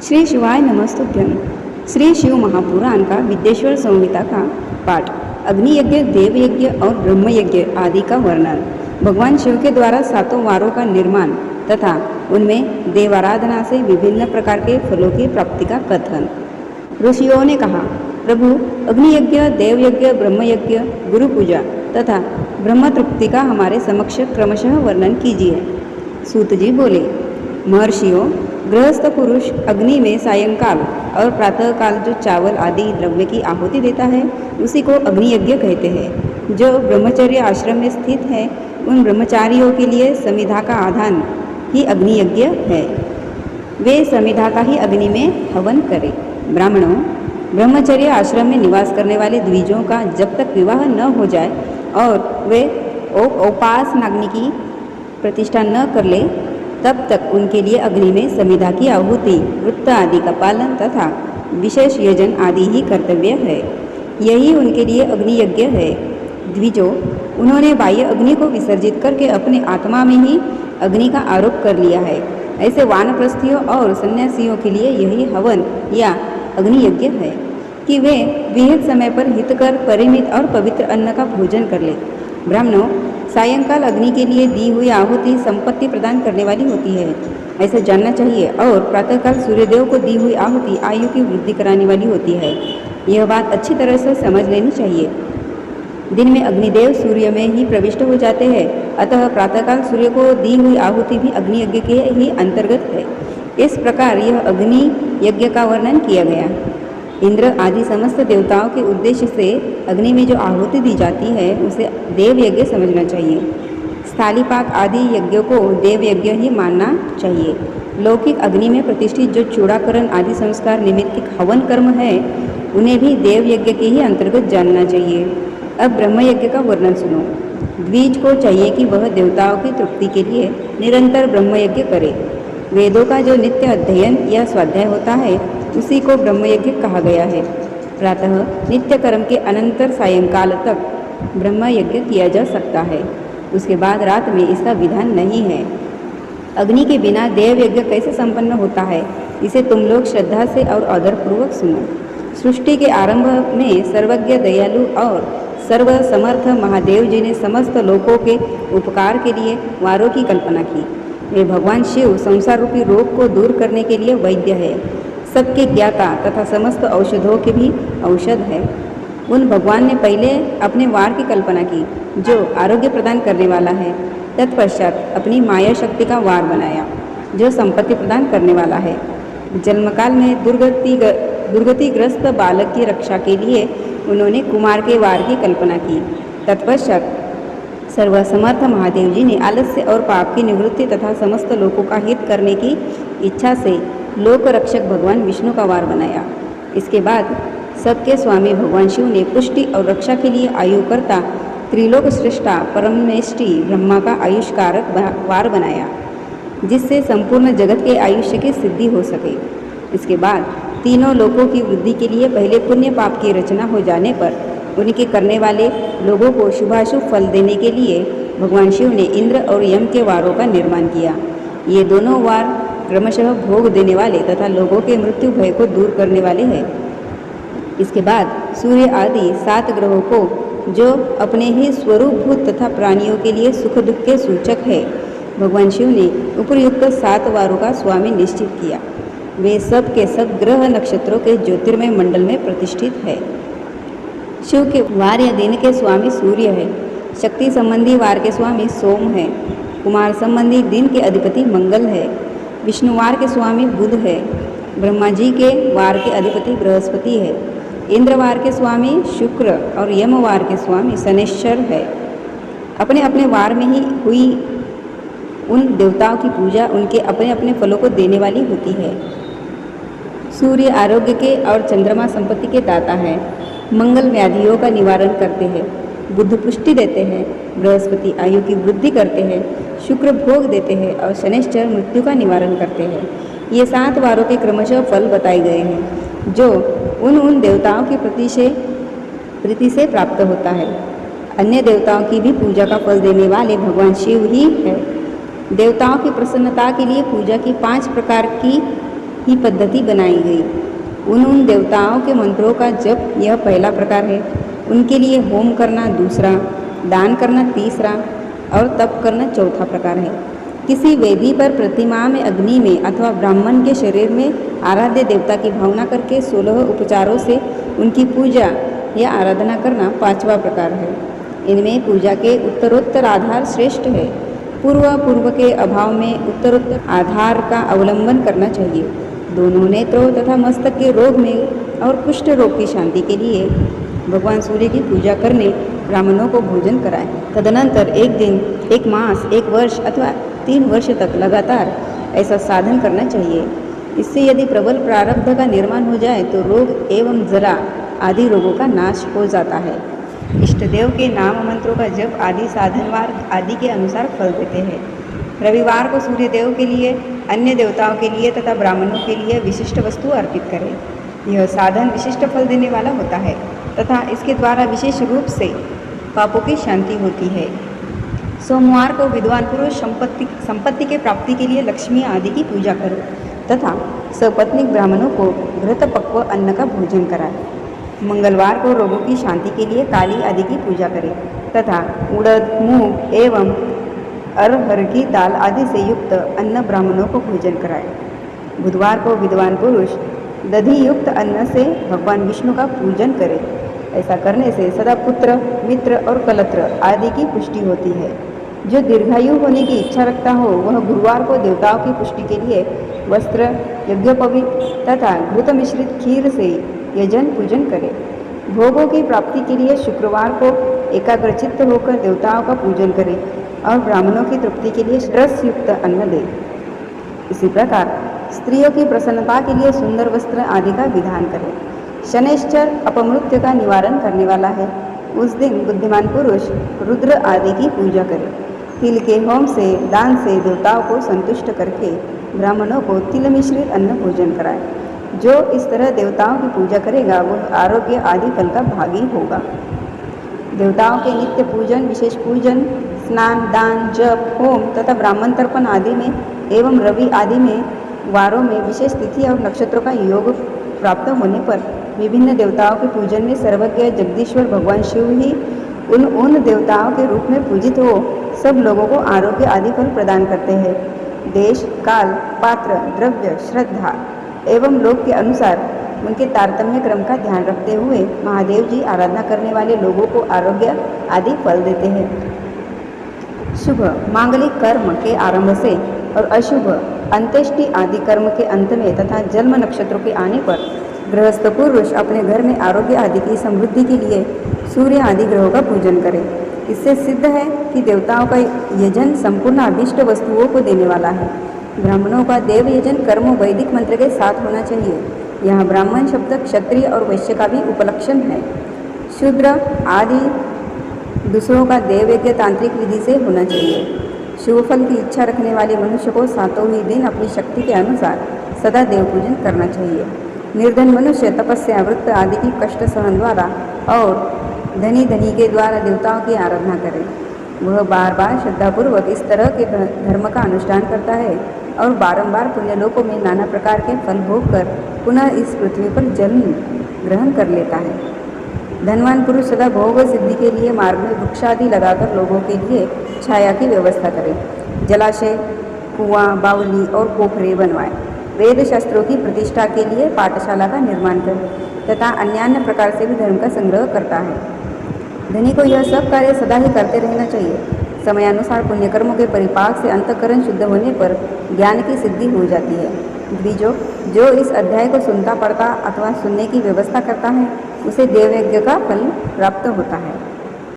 श्री शिवाय नमस्तुभ्यम। श्री शिव महापुराण का विद्येश्वर संहिता का पाठ। अग्नि यज्ञ, देव यज्ञ और ब्रह्म यज्ञ आदि का वर्णन। भगवान शिव के द्वारा 7 वारों का निर्माण तथा उनमें देवाराधना से विभिन्न प्रकार के फलों की प्राप्ति का कथन। ऋषियों ने कहा, प्रभु अग्नि यज्ञ, देव यज्ञ, ब्रह्म यज्ञ, गुरु पूजा तथा ब्रह्म तृप्ति का हमारे समक्ष क्रमशः वर्णन कीजिए। सूत जी बोले, महर्षियों, गृहस्थ पुरुष अग्नि में सायंकाल और प्रातःकाल जो चावल आदि द्रव्य की आहुति देता है उसी को अग्नि यज्ञ कहते हैं। जो ब्रह्मचर्य आश्रम में स्थित है उन ब्रह्मचारियों के लिए समिधा का आधान ही अग्नि यज्ञ है। वे समिधा का ही अग्नि में हवन करें। ब्राह्मणों, ब्रह्मचर्य आश्रम में निवास करने वाले द्विजों का जब तक विवाह न हो जाए और वे औपासनाग्नि की प्रतिष्ठा न कर ले तब तक उनके लिए अग्नि में समिधा की आहुति, वृत्त आदि का पालन तथा विशेष यजन आदि ही कर्तव्य है। यही उनके लिए अग्नि यज्ञ है। द्विजों, उन्होंने बाह्य अग्नि को विसर्जित करके अपने आत्मा में ही अग्नि का आरोप कर लिया है। ऐसे वानप्रस्थियों और सन्यासियों के लिए यही हवन या अग्नि यज्ञ है कि वे विहित समय पर हितकर, परिमित और पवित्र अन्न का भोजन कर ले। ब्राह्मणों, सायंकाल अग्नि के लिए दी हुई आहुति संपत्ति प्रदान करने वाली होती है, ऐसा जानना चाहिए। और प्रातःकाल सूर्यदेव को दी हुई आहुति आयु की वृद्धि कराने वाली होती है। यह बात अच्छी तरह से समझ लेनी चाहिए। दिन में अग्निदेव सूर्य में ही प्रविष्ट हो जाते हैं, अतः प्रातःकाल सूर्य को दी हुई आहुति भी अग्नि यज्ञ के ही अंतर्गत है। इस प्रकार यह अग्नि यज्ञ का वर्णन किया गया। इंद्र आदि समस्त देवताओं के उद्देश्य से अग्नि में जो आहुति दी जाती है उसे देव यज्ञ समझना चाहिए। स्थालीपाक आदि यज्ञों को देव यज्ञ ही मानना चाहिए। लौकिक अग्नि में प्रतिष्ठित जो चूड़ाकरण आदि संस्कार निमित्त हवन कर्म है उन्हें भी देव यज्ञ के ही अंतर्गत जानना चाहिए। अब ब्रह्म यज्ञ का वर्णन सुनो। द्विज को चाहिए कि वह देवताओं की तृप्ति के लिए निरंतर ब्रह्म यज्ञ करे। वेदों का जो नित्य अध्ययन या स्वाध्याय होता है उसी को ब्रह्म यज्ञ कहा गया है। प्रातः नित्य कर्म के अनंतर सायंकाल तक ब्रह्म यज्ञ किया जा सकता है। उसके बाद रात में इसका विधान नहीं है। अग्नि के बिना देव यज्ञ कैसे संपन्न होता है, इसे तुम लोग श्रद्धा से और आदरपूर्वक सुनो। सृष्टि के आरंभ में सर्वज्ञ, दयालु और सर्वसमर्थ महादेव जी ने समस्त लोकों के उपकार के लिए वारों की कल्पना की। वे भगवान शिव संसार रूपी रोग को दूर करने के लिए वैद्य है, सबके ज्ञाता तथा समस्त औषधों के भी औषध है। उन भगवान ने पहले अपने वार की कल्पना की जो आरोग्य प्रदान करने वाला है। तत्पश्चात अपनी माया शक्ति का वार बनाया जो संपत्ति प्रदान करने वाला है। जन्मकाल में दुर्गतिग्रस्त बालक की रक्षा के लिए उन्होंने कुमार के वार की कल्पना की। तत्पश्चात सर्वसमर्थ महादेव जी ने आलस्य और पाप की निवृत्ति तथा समस्त लोगों का हित करने की इच्छा से लोक रक्षक भगवान विष्णु का वार बनाया। इसके बाद सबके स्वामी भगवान शिव ने पुष्टि और रक्षा के लिए आयुकर्ता, त्रिलोक श्रेष्ठा, परमेष्टि ब्रह्मा का आयुष्कारक वार बनाया जिससे संपूर्ण जगत के आयुष्य की सिद्धि हो सके। इसके बाद तीनों लोकों की वृद्धि के लिए पहले पुण्य पाप की रचना हो जाने पर उनके करने वाले लोगों को शुभाशुभ फल देने के लिए भगवान शिव ने इंद्र और यम के वारों का निर्माण किया। ये दोनों वार क्रमशः भोग देने वाले तथा लोगों के मृत्यु भय को दूर करने वाले हैं। इसके बाद सूर्य आदि 7 ग्रहों को जो अपने ही स्वरूपभूत तथा प्राणियों के लिए सुख दुख के सूचक है, भगवान शिव ने उपयुक्त 7 वारों का स्वामी निश्चित किया। वे सब के सब ग्रह नक्षत्रों के ज्योतिर्मय मंडल में प्रतिष्ठित है। शिव के वार या दिन के स्वामी सूर्य है। शक्ति संबंधी वार के स्वामी सोम है। कुमार संबंधी दिन के अधिपति मंगल है। विष्णुवार के स्वामी बुध है। ब्रह्मा जी के वार के अधिपति बृहस्पति है। इंद्रवार के स्वामी शुक्र और यमवार के स्वामी शनैश्चर है। अपने अपने वार में ही हुई उन देवताओं की पूजा उनके अपने अपने फलों को देने वाली होती है। सूर्य आरोग्य के और चंद्रमा संपत्ति के दाता है। मंगल व्याधियों का निवारण करते हैं। बुध पुष्टि देते हैं। बृहस्पति आयु की वृद्धि करते हैं। शुक्र भोग देते हैं और शनैश्चर मृत्यु का निवारण करते हैं। ये 7 वारों के क्रमशः फल बताए गए हैं जो उन देवताओं की प्रीति से प्राप्त होता है। अन्य देवताओं की भी पूजा का फल देने वाले भगवान शिव ही है। देवताओं की प्रसन्नता के लिए पूजा की 5 प्रकार की ही पद्धति बनाई गई। उन देवताओं के मंत्रों का जप यह पहला प्रकार है, उनके लिए होम करना दूसरा, दान करना तीसरा और तप करना चौथा प्रकार है। किसी वेदी पर प्रतिमा में, अग्नि में अथवा ब्राह्मण के शरीर में आराध्य देवता की भावना करके 16 उपचारों से उनकी पूजा या आराधना करना पांचवा प्रकार है। इनमें पूजा के उत्तरोत्तर आधार श्रेष्ठ है। पूर्व के अभाव में उत्तरोत्तर आधार का अवलंबन करना चाहिए। दोनों नेत्रों तथा मस्तक के रोग में और कुष्ठ रोग की शांति के लिए भगवान सूर्य की पूजा करने ब्राह्मणों को भोजन कराएं। तदनंतर एक दिन, एक मास, एक वर्ष अथवा 3 वर्ष तक लगातार ऐसा साधन करना चाहिए। इससे यदि प्रबल प्रारब्ध का निर्माण हो जाए तो रोग एवं जरा आदि रोगों का नाश हो जाता है। इष्ट देव के नाम मंत्रों का जप आदि साधनवार आदि के अनुसार फल देते हैं। रविवार को सूर्य देव के लिए, अन्य देवताओं के लिए तथा ब्राह्मणों के लिए विशिष्ट वस्तु अर्पित करें। यह साधन विशिष्ट फल देने वाला होता है तथा इसके द्वारा विशेष रूप से पापों की शांति होती है। सोमवार को विद्वान पुरुष संपत्ति के प्राप्ति के लिए लक्ष्मी आदि की पूजा करो तथा सपत्नीक ब्राह्मणों को घृत पक्व अन्न का भोजन कराए। मंगलवार को रोगों की शांति के लिए काली आदि की पूजा करें तथा उड़द, मूंग एवं अरहर की दाल आदि से युक्त अन्न ब्राह्मणों को भोजन कराए। बुधवार को विद्वान पुरुष दधि युक्त अन्न से भगवान विष्णु का पूजन करे। ऐसा करने से सदा पुत्र, मित्र और कलत्र आदि की पुष्टि होती है। जो दीर्घायु होने की इच्छा रखता हो वह गुरुवार को देवताओं की पुष्टि के लिए वस्त्र, यज्ञोपवीत तथा घृत मिश्रित खीर से यजन पूजन करे। भोगों की प्राप्ति के लिए शुक्रवार को एकाग्रचित्त होकर देवताओं का पूजन करे और ब्राह्मणों की तृप्ति के लिए रस युक्त अन्न दे। इसी प्रकार स्त्रियों की प्रसन्नता के लिए सुंदर वस्त्र आदि का विधान करें। शनैश्चर अपमृत्यु का निवारण करने वाला है। उस दिन बुद्धिमान पुरुष रुद्र आदि की पूजा करे। तिल के होम से, दान से देवताओं को संतुष्ट करके ब्राह्मणों को तिल मिश्रित अन्न भोजन कराए। जो इस तरह देवताओं की पूजा करेगा वह आरोग्य आदि फल का भागी होगा। देवताओं के नित्य पूजन, विशेष पूजन, स्नान, दान, जप, होम तथा ब्राह्मण तर्पण आदि में एवं रवि आदि में वारों में विशेष तिथि और नक्षत्रों का योग प्राप्त होने पर विभिन्न देवताओं के पूजन में सर्वज्ञ जगदीश्वर भगवान शिव ही उन देवताओं के रूप में पूजित हो सब लोगों को आरोग्य आदि फल प्रदान करते हैं। देश, काल, पात्र, द्रव्य, श्रद्धा एवं लोक के अनुसार उनके तारतम्य क्रम का ध्यान रखते हुए महादेव जी आराधना करने वाले लोगों को आरोग्य आदि फल देते हैं। शुभ मांगलिक कर्म के आरंभ से और अशुभ अंत्येष्टि आदि कर्म के अंत में तथा जन्म नक्षत्रों के आने पर गृहस्थ पुरुष अपने घर में आरोग्य आदि की समृद्धि के लिए सूर्य आदि ग्रहों का पूजन करे। इससे सिद्ध है कि देवताओं का यजन संपूर्ण अभीष्ट वस्तुओं को देने वाला है। ब्राह्मणों का देव यजन कर्म वैदिक मंत्र के साथ होना चाहिए। यहाँ ब्राह्मण शब्द क्षत्रिय और वैश्य का भी उपलक्षण है। शूद्र आदि दूसरों का देव यज्ञ तांत्रिक विधि से होना चाहिए। शुभ फल की इच्छा रखने वाले मनुष्य को सातों ही दिन अपनी शक्ति के अनुसार सदा देव पूजन करना चाहिए। निर्धन मनुष्य तपस्या, व्रत आदि की कष्ट सहन द्वारा और धनी के द्वारा देवताओं की आराधना करे। वह बार बार श्रद्धापूर्वक इस तरह के धर्म का अनुष्ठान करता है और बारंबार पुण्यलोकों में नाना प्रकार के फल भोग कर पुनः इस पृथ्वी पर जन्म ग्रहण कर लेता है। धनवान पुरुष सदा भोग सिद्धि के लिए मार्ग में वृक्ष आदि लगाकर लोगों के लिए छाया की व्यवस्था करे। जलाशय, कुआं, बावली और पोखरे बनवाए। वेद शास्त्रों की प्रतिष्ठा के लिए पाठशाला का निर्माण करे तथा अन्य प्रकार से भी धर्म का संग्रह करता है। धनी को यह सब कार्य सदा ही करते रहना चाहिए। समयानुसार पुण्यकर्मों के परिपाक से अंतःकरण शुद्ध होने पर ज्ञान की सिद्धि हो जाती है। द्विजो, जो इस अध्याय को सुनता पढ़ता अथवा सुनने की व्यवस्था करता है उसे देवयज्ञ का फल प्राप्त होता है।